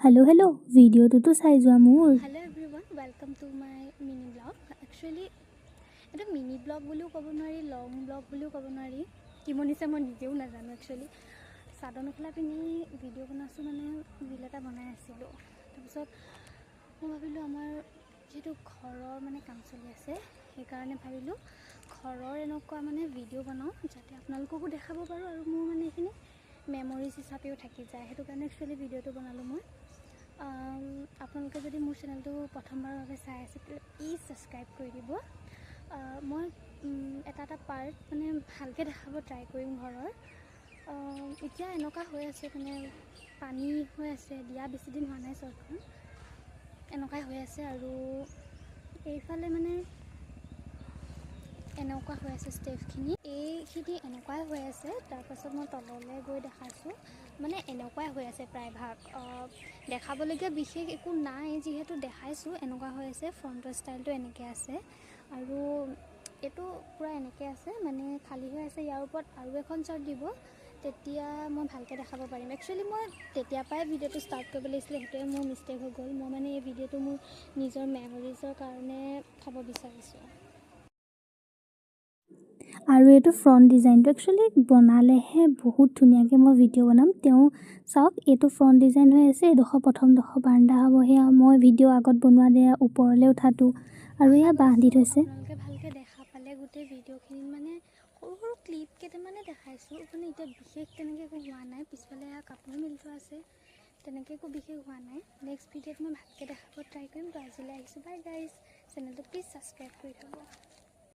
hello hello video तो चाई जोआ मोर hello everyone welcome to my mini blog actually এটা মিনি ব্লগ বুলিও ক'ব নোৱাৰি লং ব্লগ বুলিও ক'ব নোৱাৰি কি মনিছে মই নিজেও নাজানো একচুৱেলি চাদৰ মেখেলা পিন্ধি ভিডিঅ' বনাইছোঁ মানে ৰীল এটা বনাই আছিলোঁ তাৰপিছত মই ভাবিলোঁ আমাৰ যিহেতু ঘৰৰ মানে কাম চলি আছে সেইকাৰণে ভাবিলোঁ ঘৰৰ এনেকুৱা মানে ভিডিঅ' বনাওঁ যাতে আপোনালোককো দেখাব পাৰোঁ আৰু মোৰ মানে এইখিনি মেমৰিজ হিচাপেও থাকি যায় সেইটো কাৰণে একচুৱেলি ভিডিঅ'টো বনালোঁ মই আপোনালোকে যদি মোৰ চেনেলটো প্ৰথমবাৰৰ বাবে চাই আছে প্লিজ ছাবস্ক্ৰাইব কৰি দিব মই এটা পাৰ্ট মানে ভালকৈ দেখাব ট্ৰাই কৰিম ঘৰৰ এতিয়া এনেকুৱা হৈ আছে মানে পানী হৈ আছে দিয়া বেছি দিন হোৱা নাই চৰখন এনেকুৱাই হৈ আছে আৰু এইফালে মানে এনেকুৱা হৈ আছে ষ্টেপখিনি এইখিনি এনেকুৱাই হৈ আছে তাৰপাছত মই তললৈ গৈ দেখাইছোঁ মানে এনেকুৱাই হৈ আছে প্ৰায়ভাগ দেখাবলগীয়া বিশেষ একো নাই যিহেতু দেখাইছোঁ এনেকুৱা হৈ আছে ফ্ৰণ্টৰ ষ্টাইলটো এনেকৈ আছে আৰু এইটো পূৰা এনেকৈ আছে মানে খালী হৈ আছে ইয়াৰ ওপৰত আৰু এখন শ্বট দিব তেতিয়া মই ভালকৈ দেখাব পাৰিম একচুৱেলি মই তেতিয়াৰ পৰাই ভিডিঅ'টো ষ্টাৰ্ট কৰিব লাগিছিলে সেইটোৱে মোৰ মিষ্টেক হৈ গ'ল মই মানে এই ভিডিঅ'টো মোৰ নিজৰ মেমৰিজৰ কাৰণে থ'ব বিচাৰিছোঁ আৰু এইটো ফ্ৰণ্ট ডিজাইনটো একচুৱেলি বনালেহে বহুত ধুনীয়াকৈ মই ভিডিঅ' বনাম তেওঁ চাওক এইটো ফ্ৰণ্ট ডিজাইন হৈ আছে এইডোখৰ প্ৰথমডোখৰ বাৰান্দা হ'ব সেয়া মই ভিডিঅ' আগত বনোৱা দিয়া ওপৰলৈ উঠাটো আৰু এয়া বাঁহ দি থৈছে আপোনালোকে ভালকৈ দেখা পালে গোটেই ভিডিঅ'খিনিত মানে সৰু সৰু ক্লিপ কেইটামানে দেখাইছোঁ মানে এতিয়া বিশেষ তেনেকৈ একো হোৱা নাই পিছফালে এয়া কাপোৰ মেলি থোৱা আছে তেনেকৈ একো বিশেষ হোৱা নাই নেক্সট ভিডিঅ'ত মই ভালকৈ দেখাব ট্ৰাই কৰিম তো আজিলৈ আহিছোঁ বাই গাইজ চেনেলটো প্লিজ ছাবস্ক্ৰাইব কৰি থ'ব